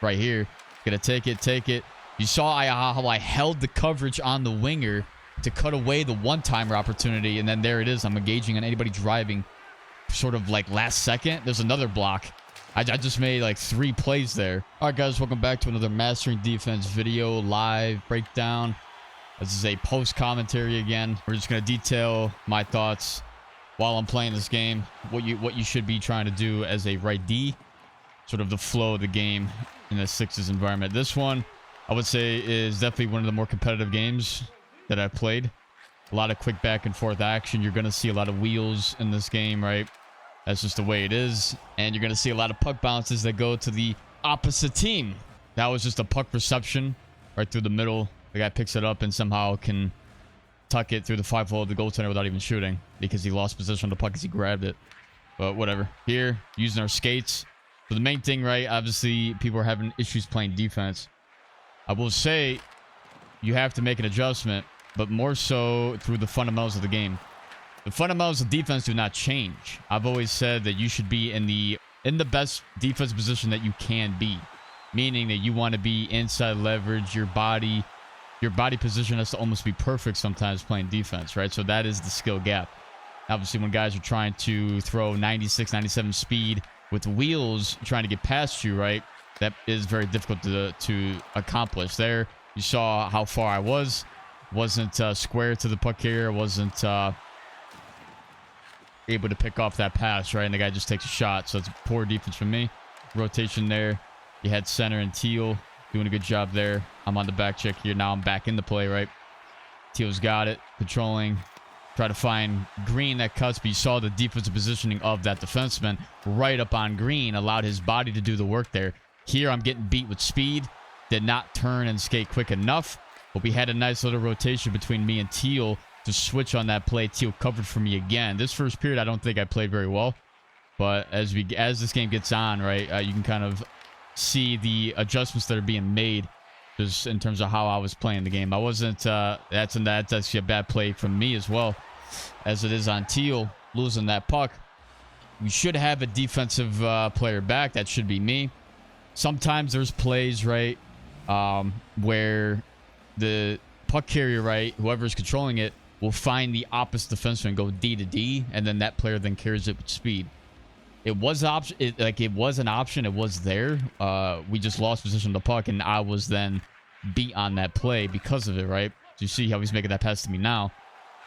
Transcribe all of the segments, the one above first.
right here. Gonna take it. You saw how I held the coverage on the winger to cut away the one-timer opportunity, and then there it is. I'm engaging on anybody driving sort of like last second. There's another block. I just made like 3 plays there. All right, guys, welcome back to another Mastering Defense video live breakdown. This is a post commentary again. We're just going to detail my thoughts while I'm playing this game, what you should be trying to do as a right D, sort of the flow of the game in the Sixes environment. This one, I would say, is definitely one of the more competitive games that I've played. A lot of quick back and forth action. You're going to see a lot of wheels in this game, right? That's just the way it is. And you're going to see a lot of puck bounces that go to the opposite team. That was just a puck reception right through the middle. The guy picks it up and somehow can tuck it through the 5-hole of the goaltender without even shooting because he lost possession of the puck as he grabbed it. But whatever. Here, using our skates. So the main thing, right? Obviously, people are having issues playing defense. I will say you have to make an adjustment, but more so through the fundamentals of the game. The fundamentals of defense do not change. I've always said that you should be in the best defense position that you can be, meaning that you want to be inside leverage. Your body position has to almost be perfect sometimes playing defense, right? So that is the skill gap. Obviously, when guys are trying to throw 96, 97 speed with wheels trying to get past you, right? That is very difficult to accomplish. There, you saw how far I was. Wasn't square to the puck carrier. Wasn't able to pick off that pass, right? And the guy just takes a shot. So it's poor defense from me. Rotation there. You had center and Teal doing a good job there. I'm on the back check here. Now I'm back in the play, right? Teal's got it. Controlling. Try to find Green that cuts, but you saw the defensive positioning of that defenseman right up on Green. Allowed his body to do the work there. Here I'm getting beat with speed. Did not turn and skate quick enough. But we had a nice little rotation between me and Teal to switch on that play. Teal covered for me again. This first period, I don't think I played very well. But as this game gets on, right, you can kind of see the adjustments that are being made just in terms of how I was playing the game. I wasn't, that's actually a bad play from me as well, as it is on Teal, losing that puck. We should have a defensive player back. That should be me. Sometimes there's plays, right, where the puck carrier, right, whoever's controlling it, will find the opposite defenseman and go D to D, and then that player then carries it with speed. It was an option. It was an option. It was there. We just lost position of the puck, and I was then beat on that play because of it, right? So you see how he's making that pass to me now.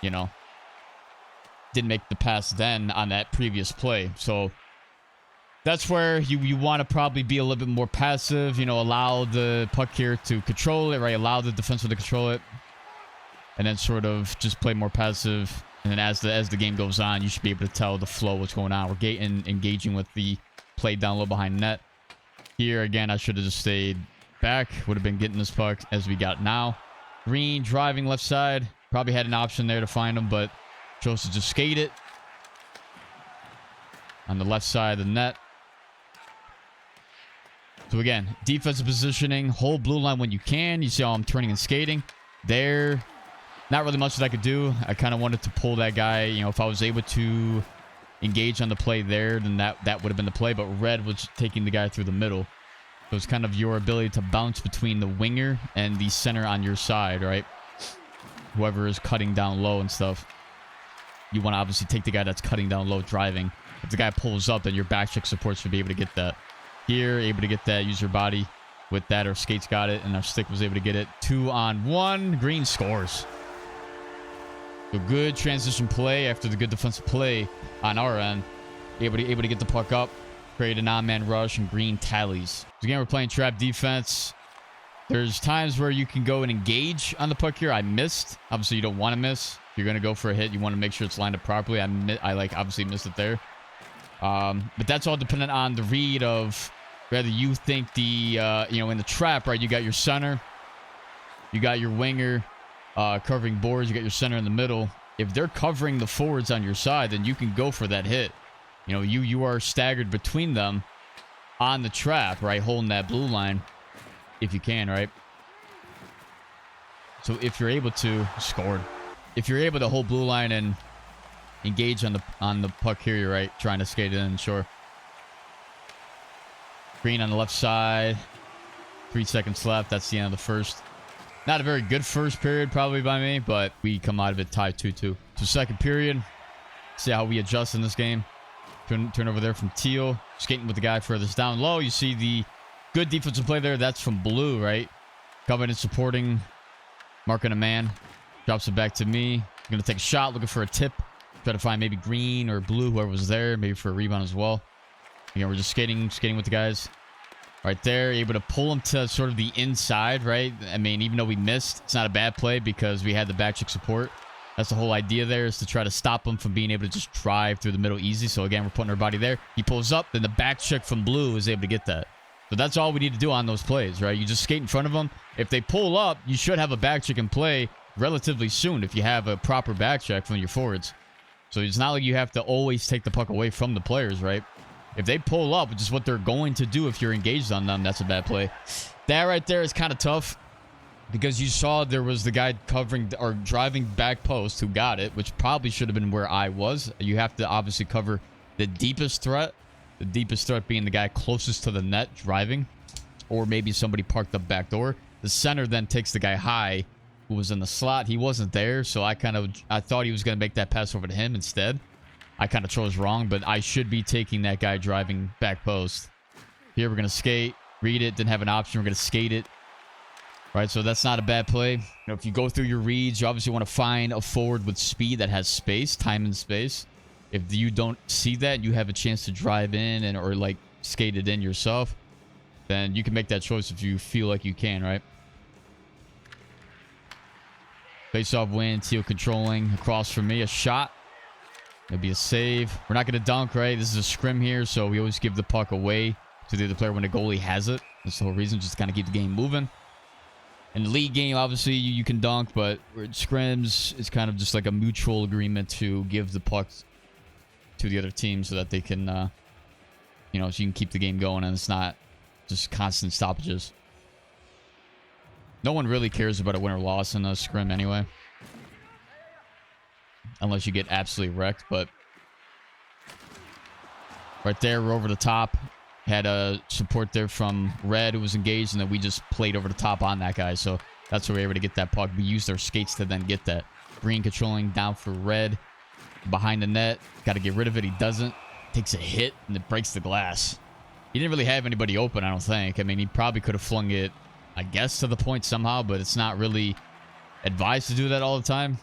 You know, didn't make the pass then on that previous play. So that's where you want to probably be a little bit more passive. You know, allow the puck here to control it, right? Allow the defenseman to control it, and then sort of just play more passive. And then as the game goes on, you should be able to tell the flow what's going on. We're engaging with the play down low behind net. Here, again, I should have just stayed back. Would have been getting this puck as we got now. Green driving left side. Probably had an option there to find him, but chose to just skate it. On the left side of the net. So again, defensive positioning. Hold blue line when you can. You see how I'm turning and skating. There. Not really much that I could do. I kind of wanted to pull that guy. You know, if I was able to engage on the play there, then that would have been the play. But Red was taking the guy through the middle. So it's kind of your ability to bounce between the winger and the center on your side, right? Whoever is cutting down low and stuff. You want to obviously take the guy that's cutting down low, driving. If the guy pulls up, then your back check support should be able to get that. Here, able to get that. Use your body with that. Our skates got it, and our stick was able to get it. 2-on-1. Green scores. A good transition play after the good defensive play on our end. Able to get the puck up, create a non-man rush, and Green tallies. So again, we're playing trap defense. There's times where you can go and engage on the puck here. I missed. Obviously, you don't want to miss. If you're going to go for a hit, you want to make sure it's lined up properly. I obviously missed it there. But that's all dependent on the read of whether you think the, you know, in the trap, right, you got your center, you got your winger, covering boards, you got your center in the middle. If they're covering the forwards on your side, then you can go for that hit. You know, you are staggered between them on the trap, right? Holding that blue line if you can, right? So if you're able to score, if you're able to hold blue line and engage on the puck here, you're right, trying to skate it in, sure. Green on the left side. 3 seconds left. That's the end of the first. Not a very good first period probably by me, but we come out of it tied 2-2. So second period, see how we adjust in this game. Turn over there from Teal. Skating with the guy furthest down low. You see the good defensive play there. That's from Blue, right? Covering and supporting. Marking a man. Drops it back to me. I'm going to take a shot, looking for a tip. Try to find maybe Green or Blue, whoever was there. Maybe for a rebound as well. Again, we're just skating with the guys. Right there, able to pull him to sort of the inside, right? I mean, even though we missed, it's not a bad play because we had the back check support. That's the whole idea there, is to try to stop him from being able to just drive through the middle easy. So again, we're putting our body there. He pulls up, then the back check from Blue is able to get that. So that's all we need to do on those plays, right? You just skate in front of them. If they pull up, you should have a back check in play relatively soon if you have a proper back check from your forwards. So it's not like you have to always take the puck away from the players, right? If they pull up, which is what they're going to do if you're engaged on them, that's a bad play. That right there is kind of tough because you saw there was the guy covering or driving back post who got it, which probably should have been where I was. You have to obviously cover the deepest threat. The deepest threat being the guy closest to the net driving, or maybe somebody parked up back door. The center then takes the guy high who was in the slot. He wasn't there, so I thought he was going to make that pass over to him instead. I kind of chose wrong, but I should be taking that guy driving back post. Here we're going to skate. Read it. Didn't have an option. We're going to skate it. Right, so that's not a bad play. You know, if you go through your reads, you obviously want to find a forward with speed that has space, time and space. If you don't see that, you have a chance to drive in and or like skate it in yourself, then you can make that choice if you feel like you can, right? Face-off win. Teal controlling. Across from me. A shot. Maybe a save. We're not going to dunk, right? This is a scrim here, so we always give the puck away to the other player when the goalie has it. That's the whole reason, just to kind of keep the game moving. In the league game, obviously, you can dunk, but scrims, it's kind of just like a mutual agreement to give the puck to the other team so that they can, you know, so you can keep the game going and it's not just constant stoppages. No one really cares about a win or loss in a scrim anyway. Unless you get absolutely wrecked, but right there, we're over the top. Had a support there from Red who was engaged, and then we just played over the top on that guy. So that's where we were able to get that puck. We used our skates to then get that. Green controlling down for Red. Behind the net. Got to get rid of it. He doesn't. Takes a hit, and it breaks the glass. He didn't really have anybody open, I don't think. I mean, he probably could have flung it, I guess, to the point somehow, but it's not really advised to do that all the time.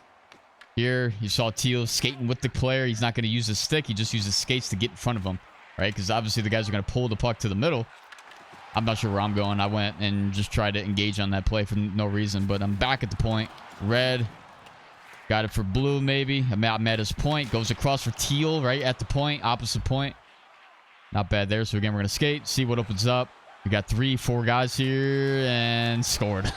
Here, you saw Teal skating with the player. He's not going to use his stick. He just uses skates to get in front of him, right? Because obviously the guys are going to pull the puck to the middle. I'm not sure where I'm going. I went and just tried to engage on that play for no reason, but I'm back at the point. Red. Got it for Blue, maybe. I'm at his point. Goes across for Teal, right at the point. Opposite point. Not bad there. So again, we're going to skate. See what opens up. We got 3-4 guys here and scored.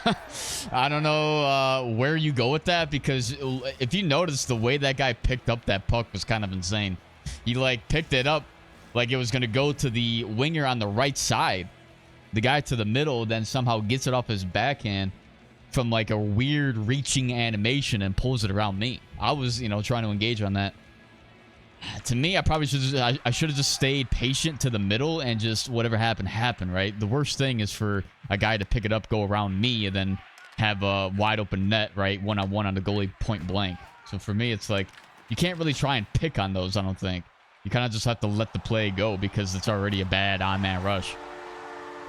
I don't know where you go with that, because if you notice, the way that guy picked up that puck was kind of insane. He like picked it up like it was going to go to the winger on the right side. The guy to the middle then somehow gets it off his backhand from like a weird reaching animation and pulls it around me. I was, you know, trying to engage on that. To me, I probably should I should have just stayed patient to the middle and just whatever happened, right? The worst thing is for a guy to pick it up, go around me, and then have a wide open net, right? One-on-one on the goalie point blank. So for me, it's like you can't really try and pick on those, I don't think. You kind of just have to let the play go because it's already a bad on-man rush.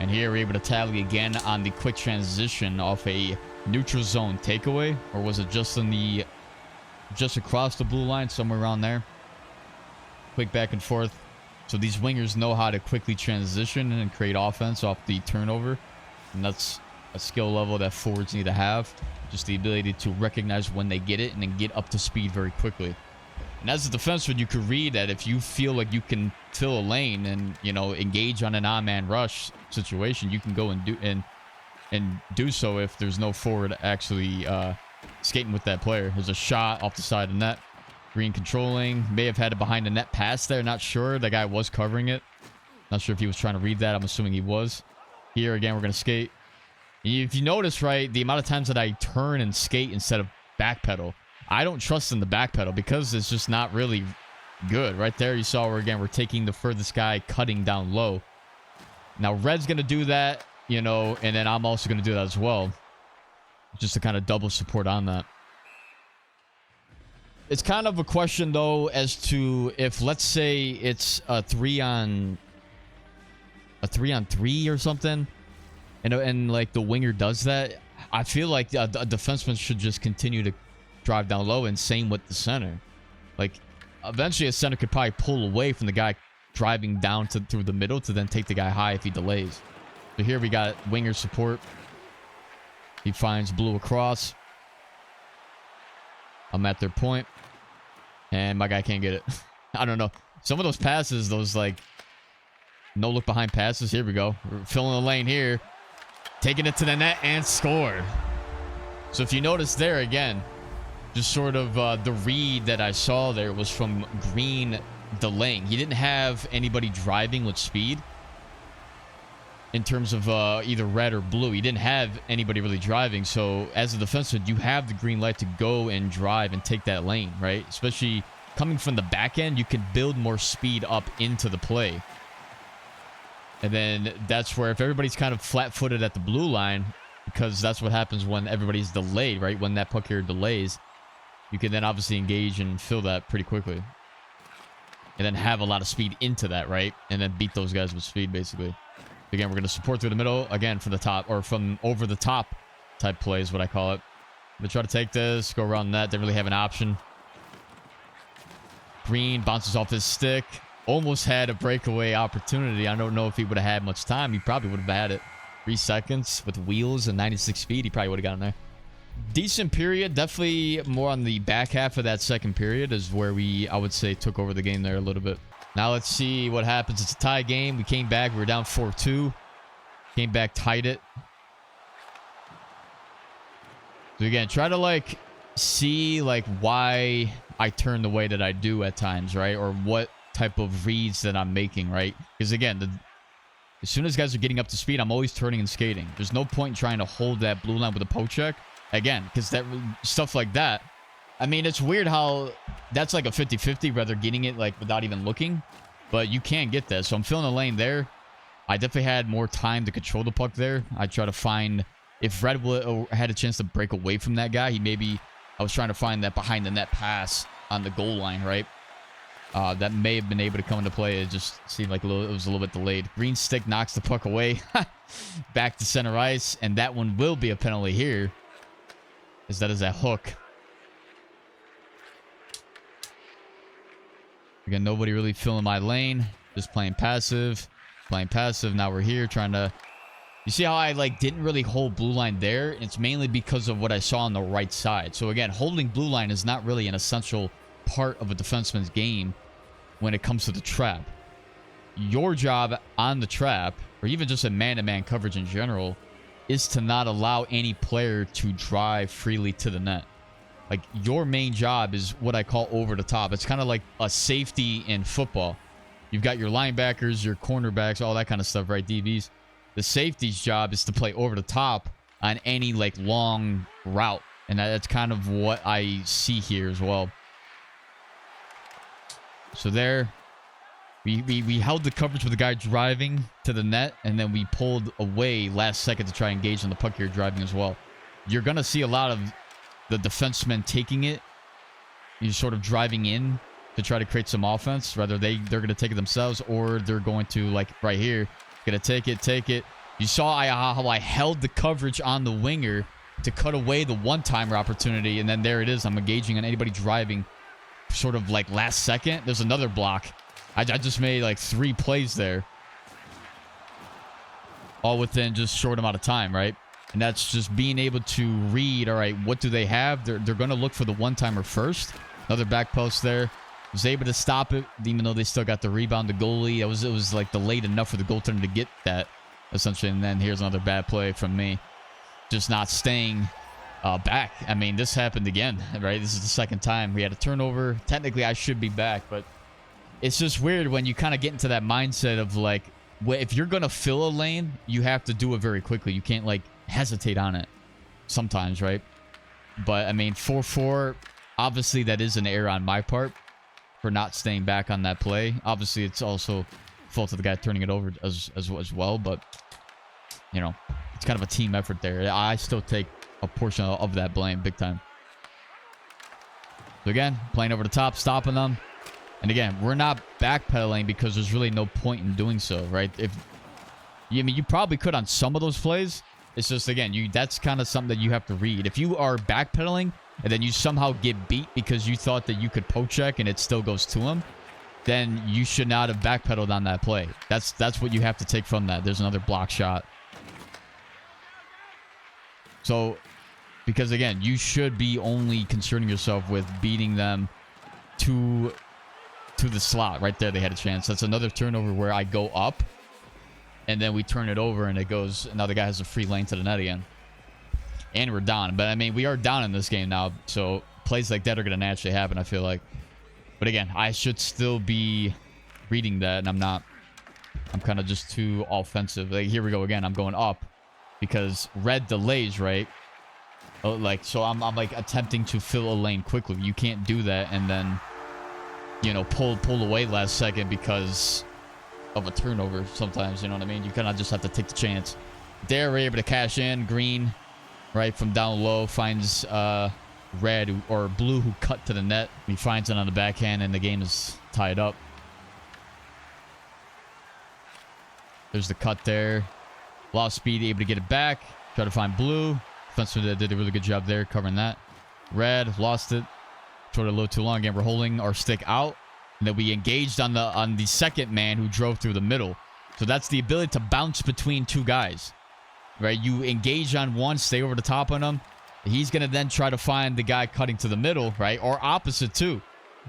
And here we're able to tally again on the quick transition off a neutral zone takeaway. Or was it just across the blue line, somewhere around there? Quick back and forth. So these wingers know how to quickly transition and create offense off the turnover. And that's a skill level that forwards need to have. Just the ability to recognize when they get it and then get up to speed very quickly. And as a defenseman, you could read that if you feel like you can fill a lane and, you know, engage on an on-man rush situation, you can go and do so if there's no forward actually skating with that player. There's a shot off the side of the net. Green controlling. May have had a behind the net pass there. Not sure. That guy was covering it. Not sure if he was trying to read that. I'm assuming he was. Here, again, we're going to skate. If you notice, right, the amount of times that I turn and skate instead of backpedal, I don't trust in the backpedal because it's just not really good. Right there, you saw where, again, we're taking the furthest guy, cutting down low. Now, Red's going to do that. you know, and then I'm also going to do that as well. Just to kind of double support on that. It's kind of a question, though, as to if, let's say, it's a 3-on-3 or something, and like the winger does that. I feel like a defenseman should just continue to drive down low, and same with the center. Like, eventually a center could probably pull away from the guy driving down through the middle to then take the guy high if he delays. So here we got winger support. He finds blue across. I'm at their point. And my guy can't get it. I don't know. Some of those passes, those like no look behind passes. Here we go. We're filling the lane here. Taking it to the net and scored. So if you notice there again, just sort of the read that I saw there was from Green delaying. He didn't have anybody driving with speed in terms of either red or blue. He didn't have anybody really driving. So as a defenseman, you have the green light to go and drive and take that lane, right? Especially coming from the back end, you can build more speed up into the play. And then that's where if everybody's kind of flat-footed at the blue line, because that's what happens when everybody's delayed, right? When that puck here delays, you can then obviously engage and fill that pretty quickly. And then have a lot of speed into that, right? And then beat those guys with speed, basically. Again, we're going to support through the middle. Again, from the top, or from over the top type play is what I call it. They try to take this, go around that. They really have an option. Green bounces off his stick. Almost had a breakaway opportunity. I don't know if he would have had much time. He probably would have had it. 3 seconds with wheels and 96 speed. He probably would have gotten there. Decent period. Definitely more on the back half of that second period is where we, I would say, took over the game there a little bit. Now let's see what happens. It's a tie game. We came back. We were down 4-2. Came back, tied it. So again, try to like see like why I turn the way that I do at times, right? Or what type of reads that I'm making, right? Because again, as soon as guys are getting up to speed, I'm always turning and skating. There's no point in trying to hold that blue line with a poke check. Again, because that stuff like that, I mean, it's weird how that's like a 50-50, rather getting it like without even looking. But you can get that. So I'm filling the lane there. I definitely had more time to control the puck there. I try to find if Red had a chance to break away from that guy, I was trying to find that behind the net pass on the goal line, right? That may have been able to come into play. It just seemed like it was a little bit delayed. Green stick knocks the puck away. Back to center ice. And that one will be a penalty here. As that is a hook. Again, nobody really filling my lane. Just playing passive. Playing passive. Now we're here trying to... You see how I like didn't really hold blue line there? It's mainly because of what I saw on the right side. So again, holding blue line is not really an essential part of a defenseman's game when it comes to the trap. Your job on the trap, or even just a man-to-man coverage in general, is to not allow any player to drive freely to the net. Like, your main job is what I call over the top. It's kind of like a safety in football. You've got your linebackers, your cornerbacks, all that kind of stuff, right? DBs. The safety's job is to play over the top on any, like, long route. And that's kind of what I see here as well. So there, we held the coverage with the guy driving to the net, and then we pulled away last second to try and engage on the puck here driving as well. You're going to see a lot of the defensemen taking it. You're sort of driving in to try to create some offense. Rather, they're going to take it themselves, or they're going to, like right here, going to take it. You saw how I held the coverage on the winger to cut away the one-timer opportunity, and then there it is. I'm engaging on anybody driving sort of like last second. There's another block. I just made like 3 plays there, all within just short amount of time, right? And that's just being able to read, all right, what do they have? They're going to look for the one-timer first. Another back post there. Was able to stop it, even though they still got the rebound. The goalie, it was like delayed enough for the goaltender to get that, essentially. And then here's another bad play from me. Just not staying back. I mean, this happened again, right? This is the second time we had a turnover. Technically, I should be back, but it's just weird when you kind of get into that mindset of like, if you're going to fill a lane, you have to do it very quickly. You can't like hesitate on it sometimes, right? But I mean, 4-4, obviously that is an error on my part for not staying back on that play. Obviously, it's also fault of the guy turning it over as well, but you know, it's kind of a team effort there. I still take a portion of that blame big time. So again, playing over the top, stopping them. And again, we're not backpedaling because there's really no point in doing so, right? I mean, you probably could on some of those plays. It's just, again, that's kind of something that you have to read. If you are backpedaling and then you somehow get beat because you thought that you could poke check and it still goes to him, then you should not have backpedaled on that play. That's what you have to take from that. There's another block shot. So, because again, you should be only concerning yourself with beating them to the slot. Right there, they had a chance. That's another turnover where I go up, and then we turn it over, and it goes. Now the guy has a free lane to the net again. And we're down. But, I mean, we are down in this game now, so plays like that are going to naturally happen, I feel like. But, again, I should still be reading that, and I'm not. I'm kind of just too offensive. Like, here we go again. I'm going up because red delays, right? Like, so I'm like attempting to fill a lane quickly. You can't do that and then, you know, pull away last second because of a turnover sometimes, you know what I mean? You kind of just have to take the chance. There, we're able to cash in. Green, right, from down low, finds red or blue who cut to the net. He finds it on the backhand, and the game is tied up. There's the cut there. Lost speed, able to get it back. Try to find blue. Defenseman did a really good job there covering that. Red lost it. Showed it a little too long. Again, we're holding our stick out. And then we engaged on the second man who drove through the middle. So that's the ability to bounce between two guys. Right? You engage on one, stay over the top on him. He's going to then try to find the guy cutting to the middle, right? Or opposite too.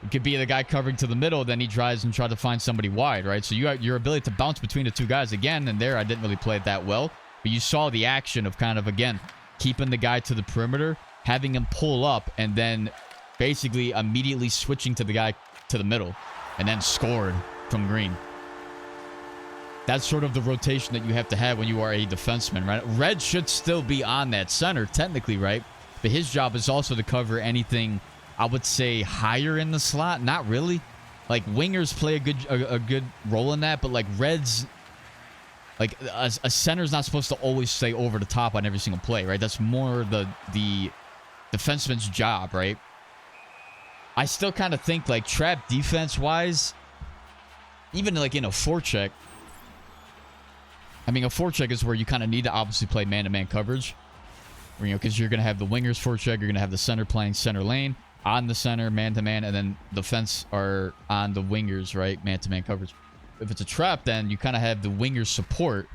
It could be the guy covering to the middle, then he drives and tries to find somebody wide, right? So you have your ability to bounce between the two guys again. And there, I didn't really play it that well. But you saw the action of kind of, again, keeping the guy to the perimeter, having him pull up, and then basically immediately switching to the guy to the middle, and then scored from Green. That's sort of the rotation that you have to have when you are a defenseman, right? Red should still be on that center, technically, right? But his job is also to cover anything, I would say, higher in the slot. Not really. Like, wingers play a good role in that, but like Red's... Like, a center's not supposed to always stay over the top on every single play, right? That's more the defenseman's job, right? I still kind of think, like, trap defense-wise, even, like, in a forecheck, I mean, a forecheck is where you kind of need to obviously play man-to-man coverage, you know, because you're going to have the winger's forecheck, you're going to have the center playing center lane, on the center, man-to-man, and then the fence are on the wingers, right? Man-to-man coverage. If it's a trap, then you kind of have the winger's support.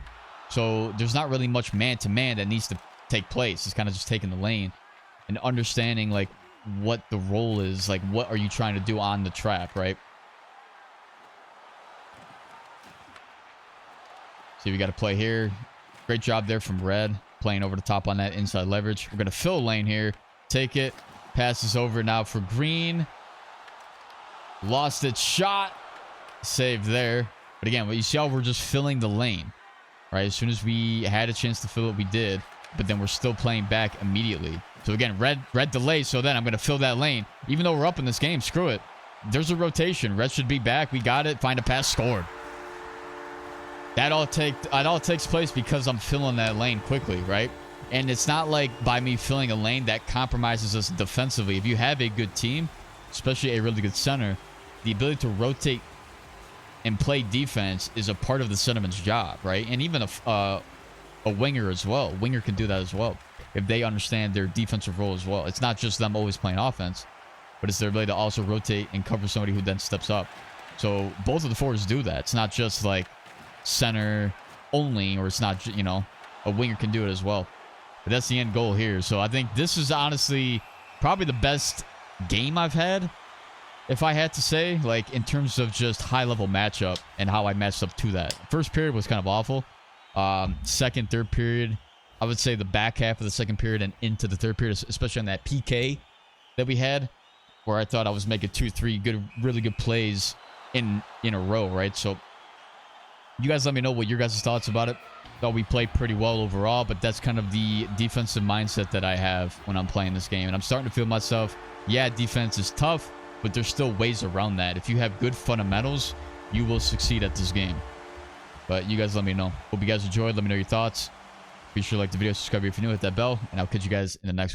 So there's not really much man-to-man that needs to take place. It's kind of just taking the lane and understanding, like, what the role is. Like, what are you trying to do on the trap, right? See, we got to play here. Great job there from Red. Playing over the top on that inside leverage. We're going to fill a lane here. Take it. Passes over now for Green. Lost its shot. Save there. But again, you see how we're just filling the lane, right? As soon as we had a chance to fill it, we did. But then we're still playing back immediately. So again, red delay. So then I'm going to fill that lane. Even though we're up in this game, screw it. There's a rotation. Red should be back. We got it. Find a pass. Scored. That all takes place because I'm filling that lane quickly, right? And it's not like by me filling a lane that compromises us defensively. If you have a good team, especially a really good center, the ability to rotate and play defense is a part of the centerman's job, right? And even a winger as well. Winger can do that as well if they understand their defensive role as well. It's not just them always playing offense, but it's their ability to also rotate and cover somebody who then steps up. So both of the forwards do that. It's not just like center only, or it's not, you know, a winger can do it as well. But that's the end goal here. So I think this is honestly probably the best game I've had, if I had to say, like, in terms of just high-level matchup and how I matched up to that. First period was kind of awful. Second, third period, I would say the back half of the second period and into the third period, especially on that PK that we had, where I thought I was making 2-3 really good plays in a row, right? So you guys let me know what your guys' thoughts about it. Thought we played pretty well overall, but that's kind of the defensive mindset that I have when I'm playing this game. And I'm starting to feel myself, yeah, defense is tough, but there's still ways around that. If you have good fundamentals, you will succeed at this game. But you guys let me know. Hope you guys enjoyed. Let me know your thoughts. Be sure to like the video, subscribe if you're new, hit that bell, and I'll catch you guys in the next one.